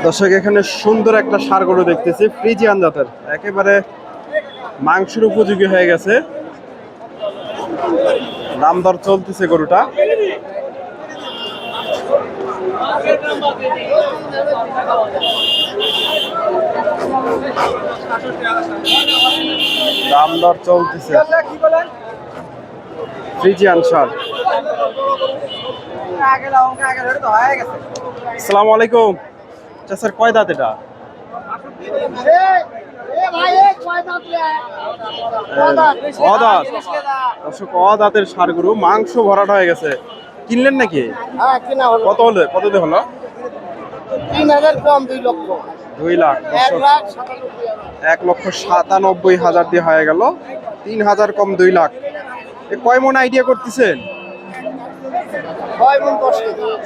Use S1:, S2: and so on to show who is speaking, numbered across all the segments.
S1: দর্শক এখানে সুন্দর একটা ষাঁড় গরু দেখতেছি, ফ্রিজিয়ান জাতের, একেবারে মাংসের উপযোগী হয়ে গেছে। দাম দর চলতেছে গরুটা। দাম দর চলতেছে ফ্রিজিয়ান ষাঁড়। আসসালামু আলাইকুম স্যার, কয় দাঁত এটা? অদাঁতের ষাঁড় গরু, মাংস ভরাট হয়ে গেছে। কিনলেন নাকি? কত হলো? কত দিয়ে হলো?
S2: 3,000 কম 2 লক্ষ।
S1: 2 লাখ। 1,97,000 দিয়ে হয়ে গেল। 3,000 কম 2 লাখ। কয় মন আইডিয়া করতেছেন?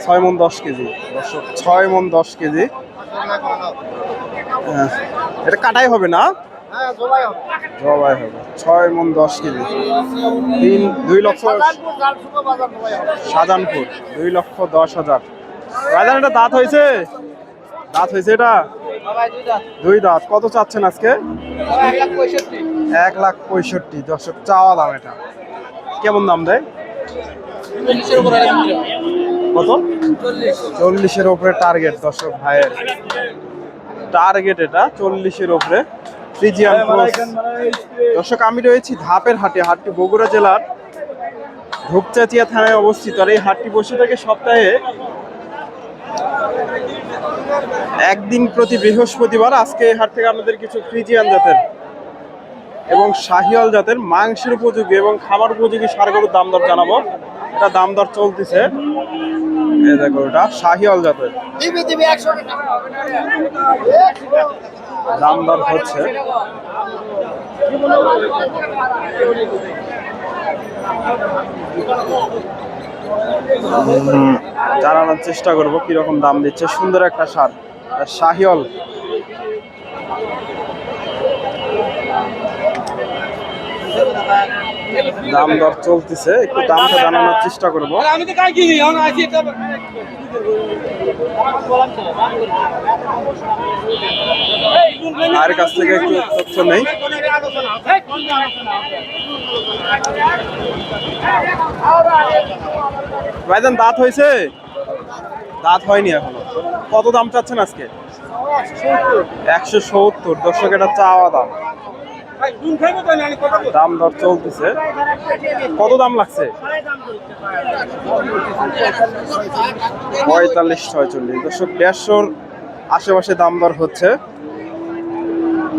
S1: 6 মন 10 কেজি। দর্শক 6 মন 10 কেজি। এটা কাটাই হবে না? জবাই হবে। 6 মন 10 কেজি। 2 লক্ষ। শাহজাহানপুর 2,10,000। ভাইজান এটা দাঁত হয়েছে? দাঁত হয়েছে এটা? 2 দাঁত। কত চাচ্ছেন আজকে? 1,65,000। দর্শক চাওয়া দাম এটা। কেমন দাম দেয়? কত? 40-এর উপরে টার্গেট। দর্শক ভাইয়ের টার্গেট এটা 40-এর উপরে। Friesian cross. দর্শক আমি রয়েছি ধাপের হাটে। হাটটি বগুড়া জেলার ধূপচাচিয়া থানায় অবস্থিত। আর এই হাটটি বসে থাকে সপ্তাহে একদিন প্রতি বৃহস্পতিবার। আজকে এই হাট থেকে আমাদের কিছু ফ্রিজিয়ান জাতের এবং শাহিওয়াল জাতের মাংসের উপযোগী এবং খাবার উপযোগী ষাঁড় গরুর দাম দর জানাবো। এটা দাম দর চলতেছে। এই দেখো, এটা শাহিওয়াল জাতের। দাম দর হচ্ছে। জানানোর চেষ্টা করবো কিরকম দাম দিচ্ছে। সুন্দর একটা ষাঁড়, শাহিওয়াল। দাম দর চলতেছে, একটু দামটা জানানোর চেষ্টা করবো। আর কাছ থেকে একটু তথ্য নেই। ভাইজান দাঁত হয়েছে? দাঁত হয়নি এখনো। কত দাম চাচ্ছেন আজকে? 170। দর্শক এটা চাওয়া দাম। দাম দর চলতেছে। কত দাম লাগছে? 45-46। দর্শক 150-র আশেপাশে দাম দর হচ্ছে।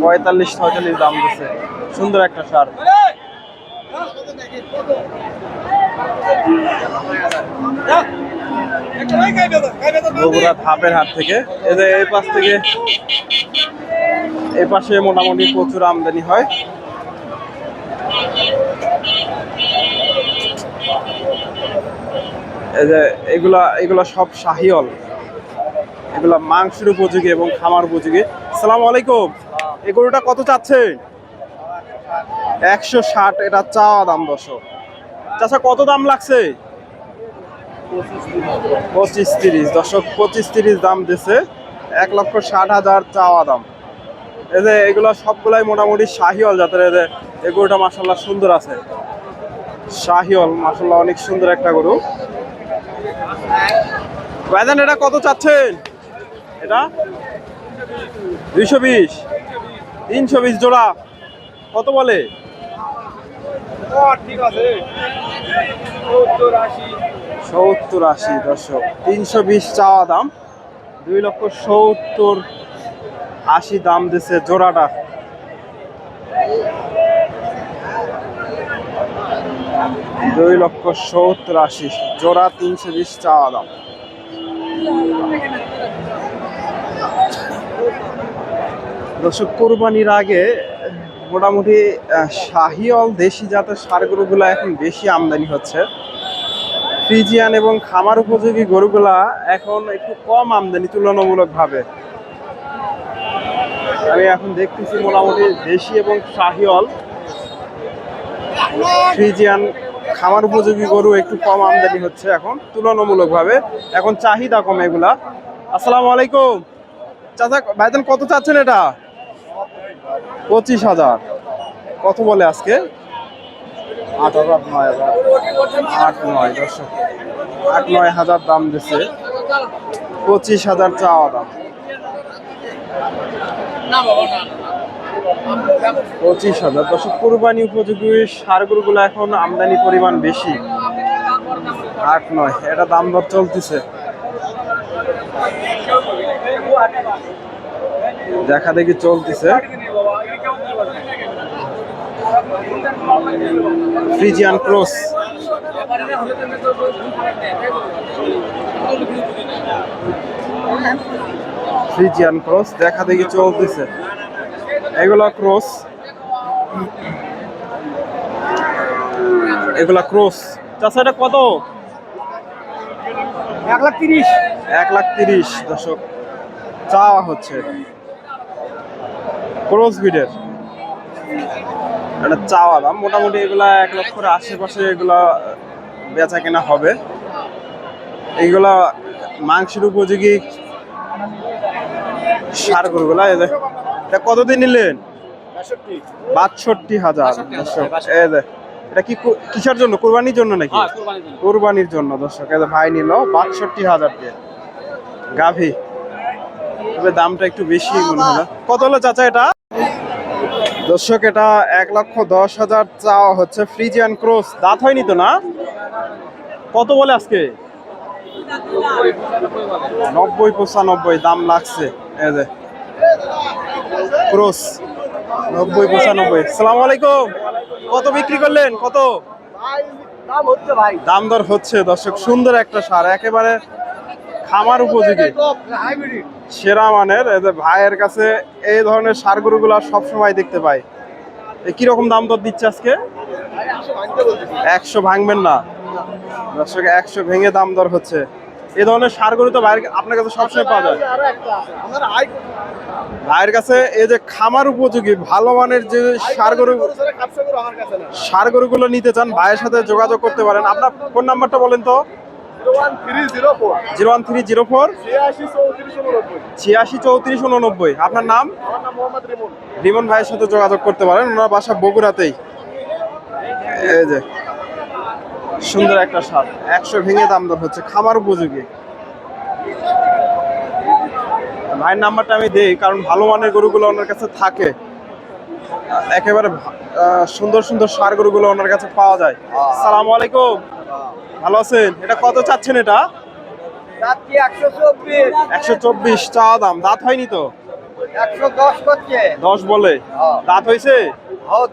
S1: 45-46 দাম দিচ্ছে। সুন্দর একটা ষাঁড়। বগুড়া ধাপের হাট থেকে। এই যে এই পাশ থেকে এই পাশে মোটামুটি প্রচুর আমদানি হয়। এই যে এগুলা সব শাহিওয়াল। এগুলা মাংসের উপযোগী এবং খামার উপযোগী। আসসালামু আলাইকুম। এই গরুটা কত চাচ্ছেন? 160। এটা চাওয়া দাম। দর্শক চাচা কত দাম লাগছে? 25-30। দর্শক 25-30 দাম দিচ্ছে। 1,60,000 চাওয়া দাম। এই যে এগুলো সবগুলাই মোটামুটি শাহিওয়াল জাতের। এই গরুটা মাশাআল্লাহ সুন্দর আছে। শাহিওয়াল মাশাআল্লাহ অনেক সুন্দর একটা গরু। ভাইজান এটা কত চাচ্ছেন? এটা 220। 320 জোড়া। কত বলে? 70-80। দর্শক 320 চাওয়া দাম। 2,70,000 দাম দিচ্ছে জোড়াটা। দুই 2,70,000 জোড়া। 320 চাওয়া দাম। দর্শক কোরবানির আগে মোটামুটি শাহিওয়াল দেশি জাতের ষাঁড় গরুগুলা এখন বেশি আমদানি হচ্ছে। ফ্রিজিয়ান এবং খামার উপযোগী গরুগুলা এখন একটু কম আমদানি তুলনামূলকভাবে। আমি এখন দেখতেছি মোটামুটি দেশি এবং শাহিওয়াল, ফ্রিজিয়ান খামার উপযোগী গরু একটু কম আমদানি হচ্ছে এখন তুলনামূলকভাবে। এখন চাহিদা কম এগুলা। আসসালামু আলাইকুম। চাচা ভাইজান কত চাচ্ছেন এটা? 25,000। কত বলে আজকে?
S2: 8,000 9,000
S1: 8-9 দর্শক, 8-9 হাজার দাম দিচ্ছে, 25,000 চাওয়া দাম। 25,000 দর্শক। কুরবানি উপযোগী ষাঁড়গুলো এখন আমদানি পরিমাণ বেশি। 8-9 এটা দাম দর চলতেছে, দেখা দেখি চলতেছে। ফ্রিজিয়ান ক্রস, ফ্রিজিয়ান ক্রস দেখা দেখি চলতেছে। এগুলা ক্রস, এগুলা ক্রস। চাচা এটা কত?
S2: 1,30,000
S1: 1,30,000 দর্শক চাওয়া হচ্ছে। ক্রস বিডের এটা চাওয়া দাম মোটামুটি এগুলা 1,00,000-এর আশেপাশে এগুলা বেচা কেনা হবে। এইগুলা মাংসের উপযোগী ষাঁড় গরুগুলা। এটা কতদিন নিলেন? 62,000 দর্শক। এই যে এটা কি কিসের জন্য? কুরবানির জন্য নাকি? কুরবানির জন্য দর্শক। এই যে ভাই নিল 62,000 দিয়ে গাভী। তবে দামটা একটু বেশি মনে হলো। কত হলো চাচা এটা? দর্শক এটা 1,10,000 চাওয়া হচ্ছে। ফ্রিজিয়ান ক্রস, দাঁত হয়নি তো না? কত বলে আজকে? 90-95 দাম লাগছে। এই যে ক্রস 90-95। আসসালামু আলাইকুম। কত বিক্রি করলেন? কত
S2: দাম হচ্ছে ভাই?
S1: দাম দর হচ্ছে দর্শক। সুন্দর একটা ষাঁড়, একেবারে খামার উপযোগী,
S2: হাইব্রিড
S1: সেরা মানের। এই যে ভাইয়ের কাছে এই ধরনের ষাঁড় গরুগুলো সবসময় দেখতে পাই। কিরকম দাম দর দিচ্ছে আজকে? 100 ভাঙবেন না দর্শক, 100 ভেঙে দাম দর হচ্ছে। এই ধরনের ষাঁড় গরু তো ভাইয়ের আপনার কাছে সবসময় পাওয়া যায়। ভাইয়ের কাছে এই যে খামার উপযোগী ভালো মানের যে ষাঁড় গরুগুলো নিতে চান, ভাইয়ের সাথে যোগাযোগ করতে পারেন। আপনার ফোন নাম্বারটা বলেন তো। 01304 86 34 89। আপনার নাম? রিমন ভাইয়ের সাথে যোগাযোগ করতে পারেন, ওনার বাসা বগুড়াতেই। এই যে সুন্দর একটা ষাঁড়, 100 ভেঙে দাম দর হচ্ছে, খামার উপযোগী। ভাইয়ের নাম্বারটা আমি দেই, কারণ ভালো মানের গরুগুলো ওনার কাছে থাকে। একেবারে সুন্দর সুন্দর ষাঁড় গরুগুলো ওনার কাছে পাওয়া যায়। আসসালামু আলাইকুম, ভালো আছেন? এটা কত চাচ্ছেন? এটা 124 চাওয়া দাম। দাঁত হয়নি তো?
S2: 110 করছে।
S1: 10 বলে। দাঁত হয়েছে?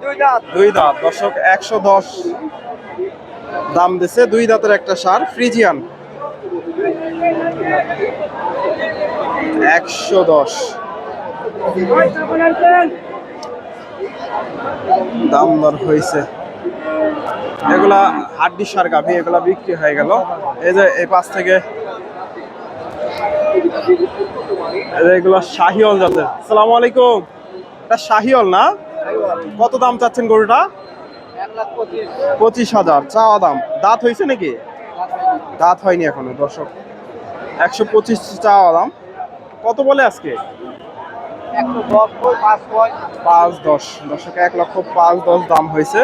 S2: 2 দাঁত।
S1: 2 দাঁত দর্শক, 110 দাম দিছে। 2 দাঁতের একটা ষাঁড় ফ্রিজিয়ান, 110 দাম দর হয়েছে। এগুলা হাড্ডি ষাঁড় গাভী, এগুলা বিক্রি হয়ে গেল। এই যে এই পাশ থেকে এগুলা শাহিওল জাতের। আসসালামু আলাইকুম। এটা শাহিওল না? কত দাম চাচ্ছেন গরুটা? 25,000 চাওয়া দাম। দাঁত হয়েছে নাকি? দাঁত হয়নি এখনো দর্শক, 125 চাওয়া দাম। কত বলে আজকে? 5-10 দর্শক, 1,05,10 দাম হয়েছে।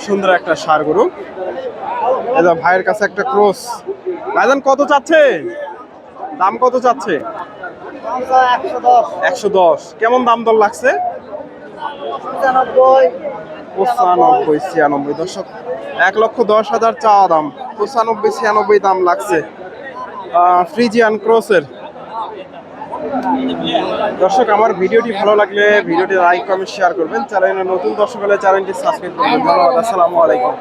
S1: সুন্দর একটা ষাঁড় গরু। এই যে ভাইয়ের কাছে একটা ক্রস। ভাইজান কত চাচ্ছে? দাম কত চাচ্ছে? 110। কেমন দাম দর লাগছে? 95-96 দর্শক, 1,10,000 চাওয়া দাম, 95-96 দাম লাগছে ফ্রিজিয়ান ক্রসের। দর্শক আমার ভিডিওটি ভালো লাগলে ভিডিওটি লাইক কমেন্ট শেয়ার করবেন। চ্যানেলে নতুন দর্শক হলে চ্যানেলটি সাবস্ক্রাইব করবেন। ধন্যবাদ। আসসালামু আলাইকুম।